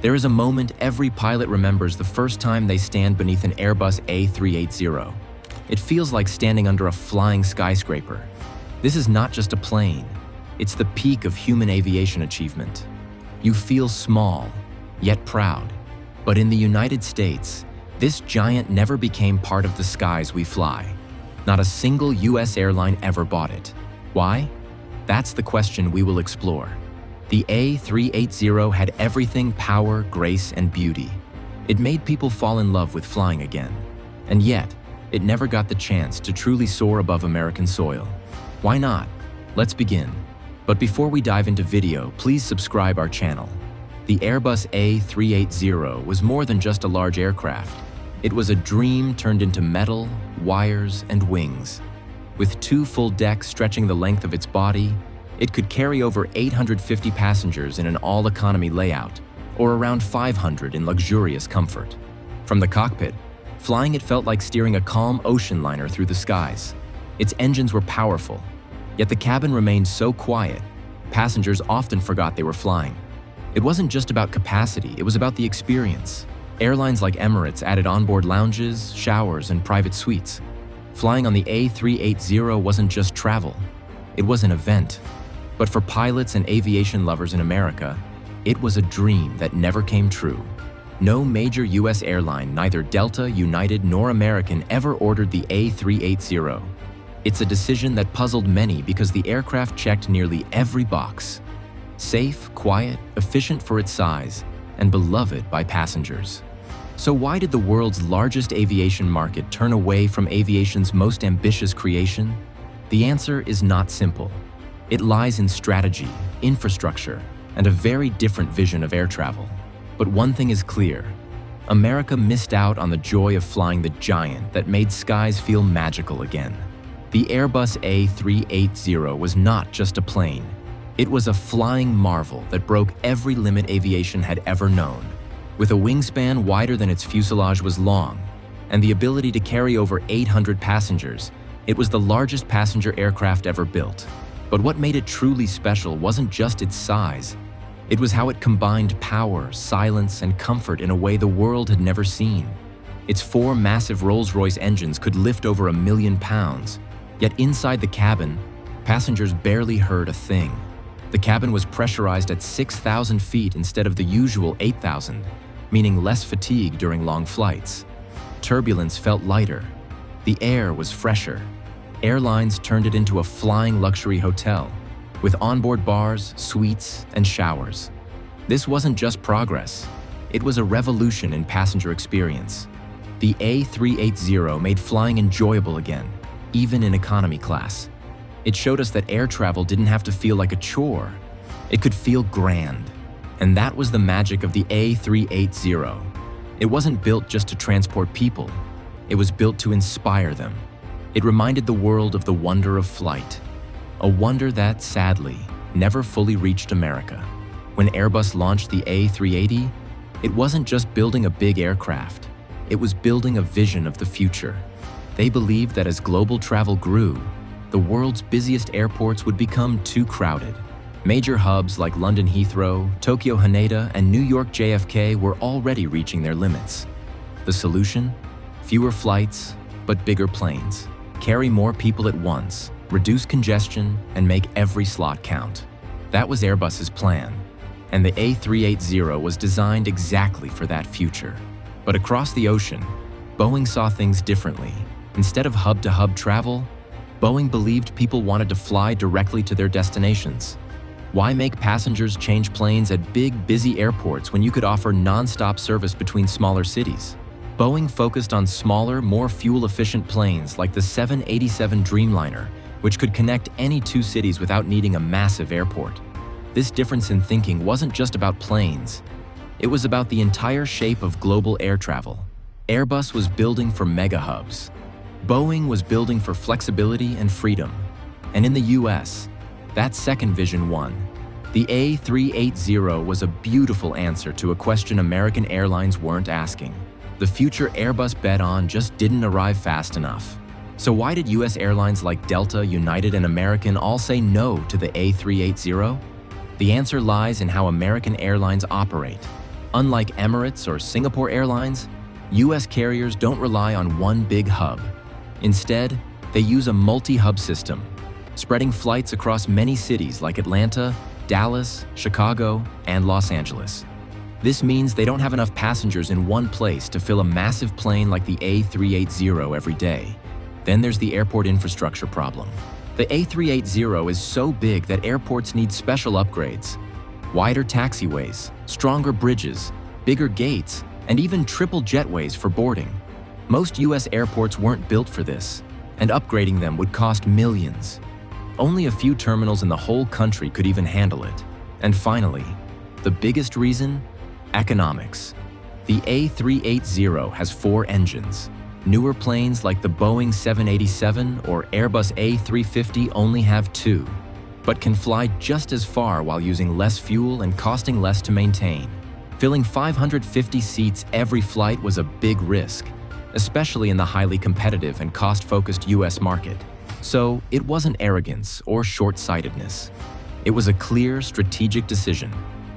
There is a moment every pilot remembers the first time they stand beneath an Airbus A380. It feels like standing under a flying skyscraper. This is not just a plane. It's the peak of human aviation achievement. You feel small, yet proud. But in the United States, this giant never became part of the skies we fly. Not a single US airline ever bought it. Why? That's the question we will explore. The A380 had everything: power, grace, and beauty. It made people fall in love with flying again. And yet, it never got the chance to truly soar above American soil. Why not? Let's begin. But before we dive into video, please subscribe our channel. The Airbus A380 was more than just a large aircraft. It was a dream turned into metal, wires, and wings. With 2 full decks stretching the length of its body, it could carry over 850 passengers in an all-economy layout, or around 500 in luxurious comfort. From the cockpit, flying it felt like steering a calm ocean liner through the skies. Its engines were powerful, yet the cabin remained so quiet, passengers often forgot they were flying. It wasn't just about capacity, it was about the experience. Airlines like Emirates added onboard lounges, showers, and private suites. Flying on the A380 wasn't just travel, it was an event. But for pilots and aviation lovers in America, it was a dream that never came true. No major US airline, neither Delta, United, nor American, ever ordered the A380. It's a decision that puzzled many because the aircraft checked nearly every box. Safe, quiet, efficient for its size, and beloved by passengers. So why did the world's largest aviation market turn away from aviation's most ambitious creation? The answer is not simple. It lies in strategy, infrastructure, and a very different vision of air travel. But one thing is clear: America missed out on the joy of flying the giant that made skies feel magical again. The Airbus A380 was not just a plane. It was a flying marvel that broke every limit aviation had ever known. With a wingspan wider than its fuselage was long, and the ability to carry over 800 passengers, it was the largest passenger aircraft ever built. But what made it truly special wasn't just its size. It was how it combined power, silence, and comfort in a way the world had never seen. Its 4 massive Rolls-Royce engines could lift over 1 million pounds, yet inside the cabin, passengers barely heard a thing. The cabin was pressurized at 6,000 feet instead of the usual 8,000, meaning less fatigue during long flights. Turbulence felt lighter. The air was fresher. Airlines turned it into a flying luxury hotel, with onboard bars, suites, and showers. This wasn't just progress, it was a revolution in passenger experience. The A380 made flying enjoyable again, even in economy class. It showed us that air travel didn't have to feel like a chore. It could feel grand. And that was the magic of the A380. It wasn't built just to transport people. It was built to inspire them. It reminded the world of the wonder of flight, a wonder that, sadly, never fully reached America. When Airbus launched the A380, it wasn't just building a big aircraft, it was building a vision of the future. They believed that as global travel grew, the world's busiest airports would become too crowded. Major hubs like London Heathrow, Tokyo Haneda, and New York JFK were already reaching their limits. The solution? Fewer flights, but bigger planes. Carry more people at once, reduce congestion, and make every slot count. That was Airbus's plan, and the A380 was designed exactly for that future. But across the ocean, Boeing saw things differently. Instead of hub-to-hub travel, Boeing believed people wanted to fly directly to their destinations. Why make passengers change planes at big, busy airports when you could offer non-stop service between smaller cities? Boeing focused on smaller, more fuel-efficient planes like the 787 Dreamliner, which could connect any 2 cities without needing a massive airport. This difference in thinking wasn't just about planes. It was about the entire shape of global air travel. Airbus was building for mega hubs. Boeing was building for flexibility and freedom. And in the US, that second vision won. The A380 was a beautiful answer to a question American airlines weren't asking. The future Airbus bet on just didn't arrive fast enough. So why did US airlines like Delta, United, and American all say no to the A380? The answer lies in how American airlines operate. Unlike Emirates or Singapore Airlines, US carriers don't rely on one big hub. Instead, they use a multi-hub system, spreading flights across many cities like Atlanta, Dallas, Chicago, and Los Angeles. This means they don't have enough passengers in one place to fill a massive plane like the A380 every day. Then there's the airport infrastructure problem. The A380 is so big that airports need special upgrades. Wider taxiways, stronger bridges, bigger gates, and even triple jetways for boarding. Most US airports weren't built for this, and upgrading them would cost millions. Only a few terminals in the whole country could even handle it. And finally, the biggest reason? Economics. The A380 has 4 engines. Newer planes like the Boeing 787 or Airbus A350 only have 2, but can fly just as far while using less fuel and costing less to maintain. Filling 550 seats every flight was a big risk, especially in the highly competitive and cost-focused US market. So it wasn't arrogance or short-sightedness. It was a clear, strategic decision.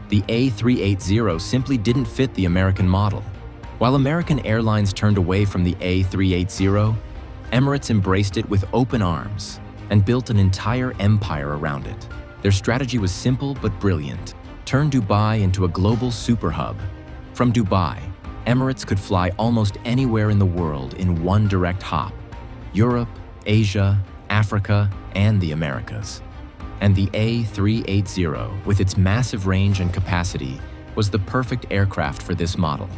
The A380 simply didn't fit the American model. While American Airlines turned away from the A380, Emirates embraced it with open arms and built an entire empire around it. Their strategy was simple but brilliant. Turn Dubai into a global super hub. From Dubai, Emirates could fly almost anywhere in the world in one direct hop: Europe, Asia, Africa, and the Americas. And the A380, with its massive range and capacity, was the perfect aircraft for this model.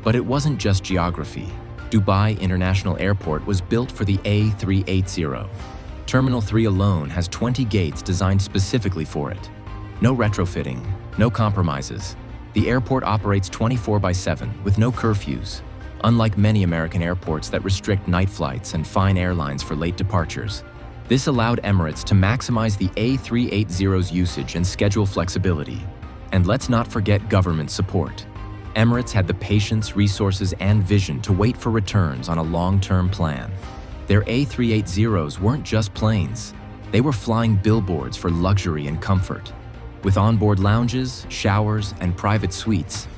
But it wasn't just geography. Dubai International Airport was built for the A380. Terminal 3 alone has 20 gates designed specifically for it. No retrofitting, no compromises. The airport operates 24/7 with no curfews, unlike many American airports that restrict night flights and fine airlines for late departures. This allowed Emirates to maximize the A380's usage and schedule flexibility. And let's not forget government support. Emirates had the patience, resources, and vision to wait for returns on a long-term plan. Their A380s weren't just planes. They were flying billboards for luxury and comfort. With onboard lounges, showers, and private suites,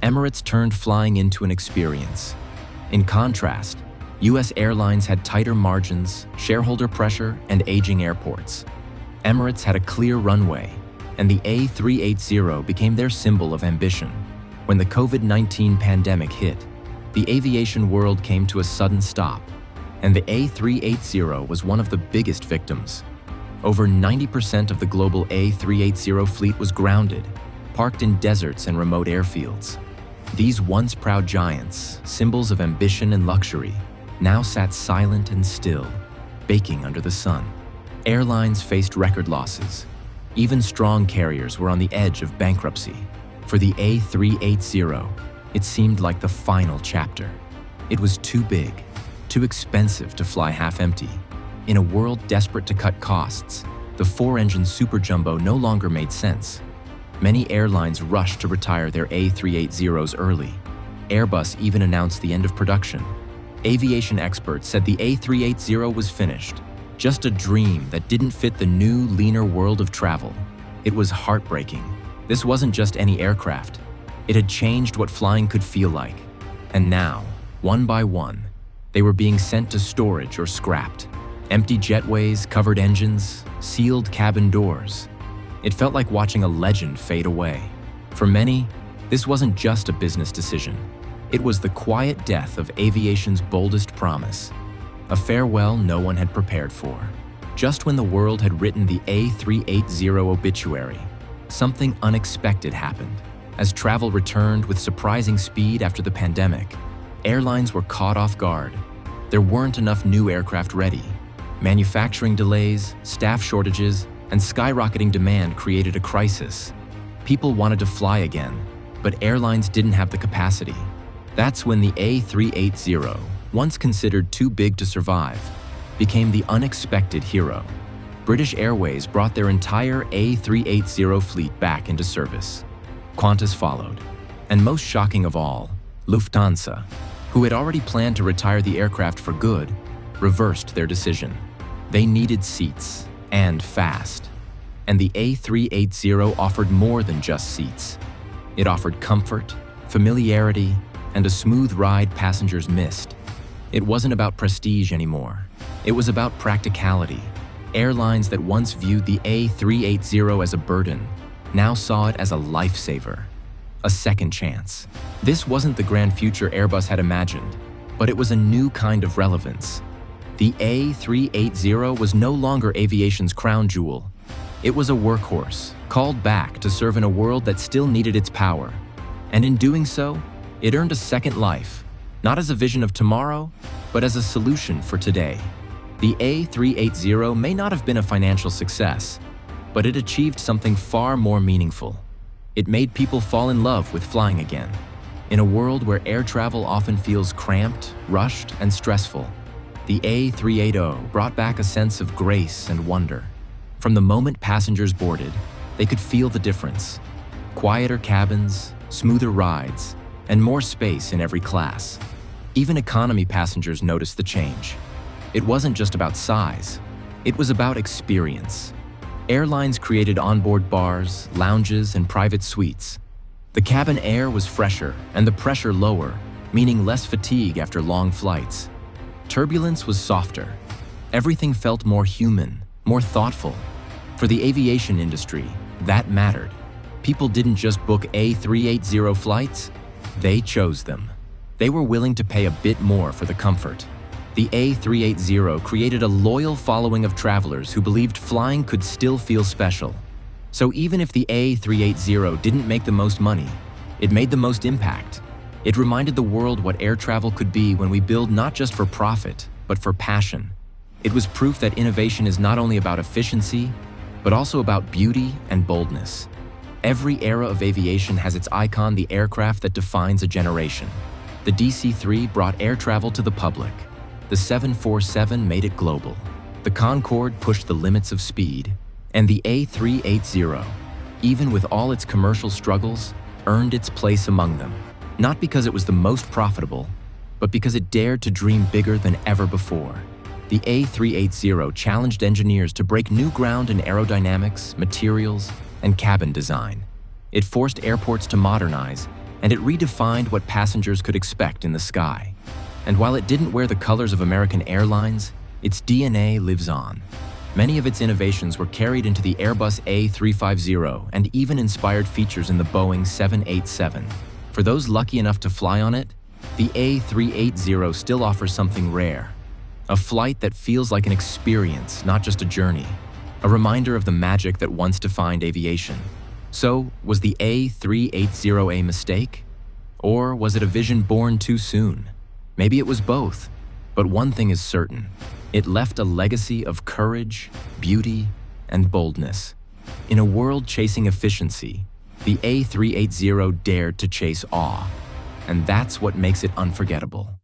Emirates turned flying into an experience. In contrast, US Airlines had tighter margins, shareholder pressure, and aging airports. Emirates had a clear runway, and the A380 became their symbol of ambition. When the COVID-19 pandemic hit, the aviation world came to a sudden stop, and the A380 was one of the biggest victims. Over 90% of the global A380 fleet was grounded, parked in deserts and remote airfields. These once proud giants, symbols of ambition and luxury, now sat silent and still, baking under the sun. Airlines faced record losses. Even strong carriers were on the edge of bankruptcy. For the A380, it seemed like the final chapter. It was too big, too expensive to fly half-empty. In a world desperate to cut costs, the 4-engine Super Jumbo no longer made sense. Many airlines rushed to retire their A380s early. Airbus even announced the end of production. Aviation experts said the A380 was finished, just a dream that didn't fit the new, leaner world of travel. It was heartbreaking. This wasn't just any aircraft. It had changed what flying could feel like. And now, one by one, they were being sent to storage or scrapped. Empty jetways, covered engines, sealed cabin doors. It felt like watching a legend fade away. For many, this wasn't just a business decision. It was the quiet death of aviation's boldest promise, a farewell no one had prepared for. Just when the world had written the A380 obituary, something unexpected happened. As travel returned with surprising speed after the pandemic, airlines were caught off guard. There weren't enough new aircraft ready. Manufacturing delays, staff shortages, and skyrocketing demand created a crisis. People wanted to fly again, but airlines didn't have the capacity. That's when the A380, once considered too big to survive, became the unexpected hero. British Airways brought their entire A380 fleet back into service. Qantas followed. And most shocking of all, Lufthansa, who had already planned to retire the aircraft for good, reversed their decision. They needed seats, and fast. And the A380 offered more than just seats. It offered comfort, familiarity, and a smooth ride passengers missed. It wasn't about prestige anymore. It was about practicality. Airlines that once viewed the A380 as a burden now saw it as a lifesaver, a second chance. This wasn't the grand future Airbus had imagined, but it was a new kind of relevance. The A380 was no longer aviation's crown jewel. It was a workhorse, called back to serve in a world that still needed its power. And in doing so, it earned a second life, not as a vision of tomorrow, but as a solution for today. The A380 may not have been a financial success, but it achieved something far more meaningful. It made people fall in love with flying again. In a world where air travel often feels cramped, rushed, and stressful, the A380 brought back a sense of grace and wonder. From the moment passengers boarded, they could feel the difference. Quieter cabins, smoother rides, and more space in every class. Even economy passengers noticed the change. It wasn't just about size, it was about experience. Airlines created onboard bars, lounges, and private suites. The cabin air was fresher and the pressure lower, meaning less fatigue after long flights. Turbulence was softer. Everything felt more human, more thoughtful. For the aviation industry, that mattered. People didn't just book A380 flights, they chose them. They were willing to pay a bit more for the comfort. The A380 created a loyal following of travelers who believed flying could still feel special. So even if the A380 didn't make the most money, it made the most impact. It reminded the world what air travel could be when we build not just for profit, but for passion. It was proof that innovation is not only about efficiency, but also about beauty and boldness. Every era of aviation has its icon, the aircraft that defines a generation. The DC-3 brought air travel to the public. The 747 made it global. The Concorde pushed the limits of speed. And the A380, even with all its commercial struggles, earned its place among them. Not because it was the most profitable, but because it dared to dream bigger than ever before. The A380 challenged engineers to break new ground in aerodynamics, materials, and cabin design. It forced airports to modernize, and it redefined what passengers could expect in the sky. And while it didn't wear the colors of American Airlines, its DNA lives on. Many of its innovations were carried into the Airbus A350 and even inspired features in the Boeing 787. For those lucky enough to fly on it, the A380 still offers something rare. A flight that feels like an experience, not just a journey. A reminder of the magic that once defined aviation. So, was the A380 a mistake? Or was it a vision born too soon? Maybe it was both. But one thing is certain. It left a legacy of courage, beauty, and boldness. In a world chasing efficiency, the A380 dared to chase awe. And that's what makes it unforgettable.